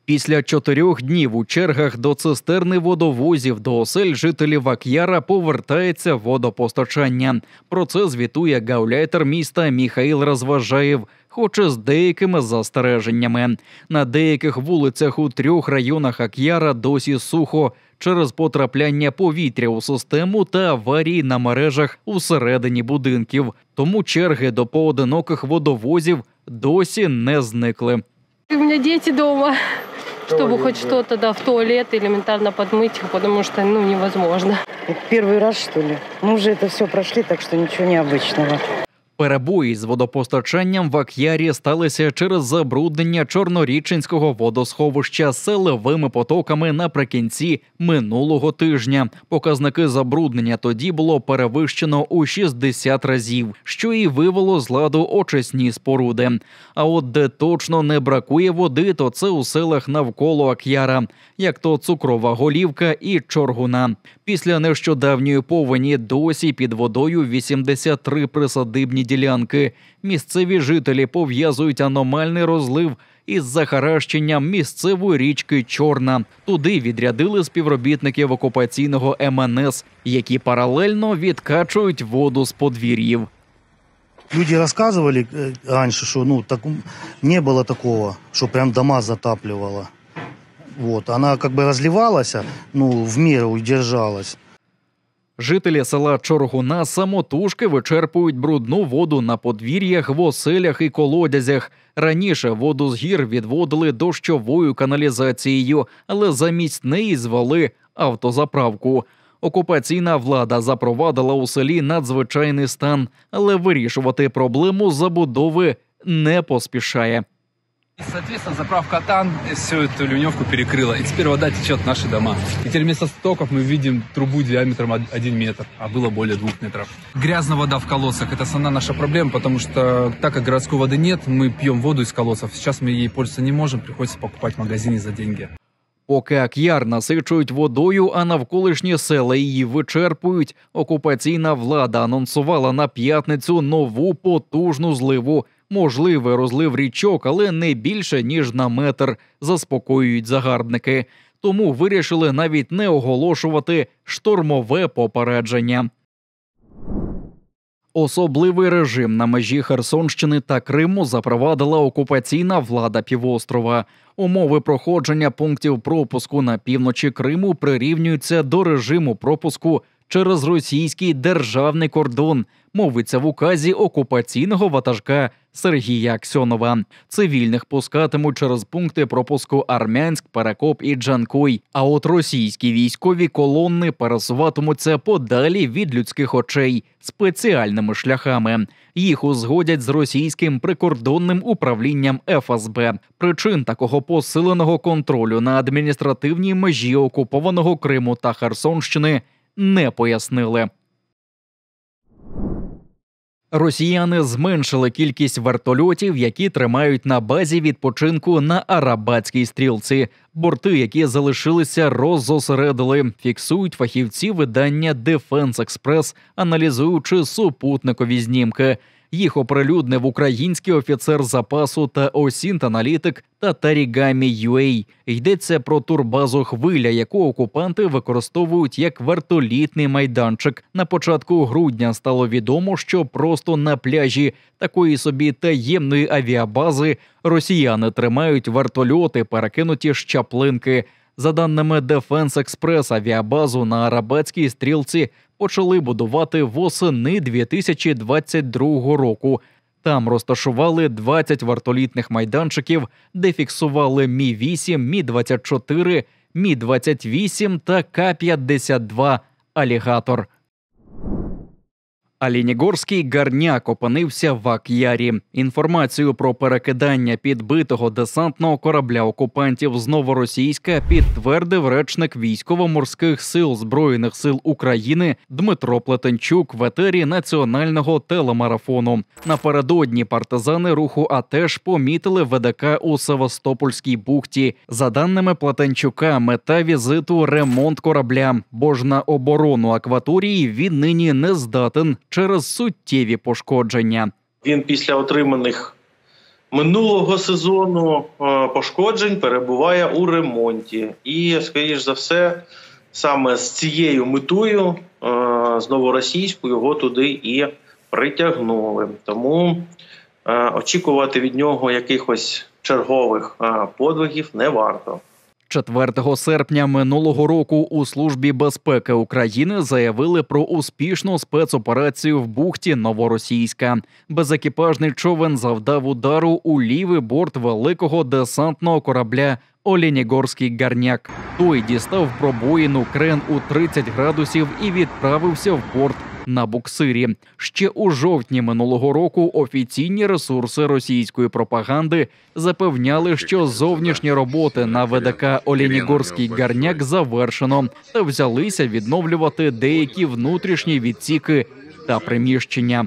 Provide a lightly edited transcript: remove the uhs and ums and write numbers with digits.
Після 4 днів у чергах до цистерни водовозів до осель жителів Ак'яра повертається водопостачання. Про це звітує гауляйтер міста Міхаїл Розважаєв, хоч і з деякими застереженнями. На деяких вулицях у 3 районах Ак'яра досі сухо через потрапляння повітря у систему та аварії на мережах усередині будинків. Тому черги до поодиноких водовозів досі не зникли. У меня дети дома, чтобы хоть что-то, в туалет элементарно подмыть их, потому что, невозможно. Это первый раз, что ли? Мы уже это все прошли, так что ничего необычного. Перебої з водопостачанням в Ак'ярі сталися через забруднення Чорноріченського водосховища селевими потоками наприкінці минулого тижня. Показники забруднення тоді було перевищено у 60 разів, що і вивело з ладу очисні споруди. А от де точно не бракує води, то це у селах навколо Ак'яра, як то Цукрова Голівка і Чоргуна. Після нещодавньої повені досі під водою 83 присадибні ділянки. Місцеві жителі пов'язують аномальний розлив із захаращенням місцевої річки Чорна. Туди відрядили співробітників окупаційного МНС, які паралельно відкачують воду з подвір'їв. Люди рассказывали раньше, что не было такого, что прям дома затапливало. Она разливалась, в меру держалась. Жителі села Чоргуна самотужки вичерпують брудну воду на подвір'ях, в оселях і колодязях. Раніше воду з гір відводили дощовою каналізацією, але замість неї звели автозаправку. Окупаційна влада запровадила у селі надзвичайний стан, але вирішувати проблему забудови не поспішає. Соответственно, заправка ТАН всю эту ливневку перекрыла, и теперь вода течет в наши дома. И теперь вместо стоков мы видим трубу диаметром 1 метр, а было более 2 метров. Грязная вода в колодцах – это основная наша проблема, потому что так как городской воды нет, мы пьем воду из колодцев. Сейчас мы ей пользоваться не можем, приходится покупать в магазине за деньги. Поки Ак'яр насичують водою, а навколишні села її вичерпують, окупаційна влада анонсувала на п'ятницю нову потужну зливу. Можливий розлив річок, але не більше, ніж на метр, заспокоюють загарбники. Тому вирішили навіть не оголошувати штормове попередження. Особливий режим на межі Херсонщини та Криму запровадила окупаційна влада півострова. Умови проходження пунктів пропуску на півночі Криму прирівнюються до режиму пропуску через російський державний кордон, мовиться в указі окупаційного ватажка Сергія Аксьонова. Цивільних пускатимуть через пункти пропуску Армянськ, Перекоп і Джанкой. А от російські військові колони пересуватимуться подалі від людських очей спеціальними шляхами. Їх узгодять з російським прикордонним управлінням ФСБ. Причин такого посиленого контролю на адміністративній межі окупованого Криму та Херсонщини не пояснили. Росіяни зменшили кількість вертольотів, які тримають на базі відпочинку на Арабатській стрілці. Борти, які залишилися, роззосередили, фіксують фахівці видання Defense Express, аналізуючи супутникові знімки. Їх оприлюднив український офіцер запасу та осінт-аналітик Татарігамі.UA. Йдеться про турбазу «Хвиля», яку окупанти використовують як вертолітний майданчик. На початку грудня стало відомо, що просто на пляжі такої собі таємної авіабази росіяни тримають вертольоти, перекинуті з чаплинки. За даними Defense Express, авіабазу на Арабатській стрілці почали будувати восени 2022 року. Там розташували 20 вертолітних майданчиків, де фіксували Мі-8, Мі-24, Мі-28 та К-52 «Алігатор». А Лінігорський гарняк опинився в Ак'ярі. Інформацію про перекидання підбитого десантного корабля окупантів з Новоросійська підтвердив речник Військово-морських сил Збройних сил України Дмитро Плетенчук в етері національного телемарафону. Напередодні партизани руху АТЕШ помітили ВДК у Севастопольській бухті. За даними Плетенчука, мета візиту – ремонт корабля, бо ж на оборону акваторії він нині не здатен через суттєві пошкодження. Він після отриманих минулого сезону пошкоджень перебуває у ремонті. І, скоріш за все, саме з цією метою, з Новоросійську, його туди і притягнули. Тому очікувати від нього якихось чергових подвигів не варто. 4 серпня минулого року у Службі безпеки України заявили про успішну спецоперацію в бухті Новоросійська. Безекіпажний човен завдав удару у лівий борт великого десантного корабля «Оленегорський Горняк». Той дістав пробоїну крен у 30 градусів і відправився в порт на буксирі. Ще у жовтні минулого року офіційні ресурси російської пропаганди запевняли, що зовнішні роботи на ВДК «Оленегорський Горняк» завершено та взялися відновлювати деякі внутрішні відсіки та приміщення.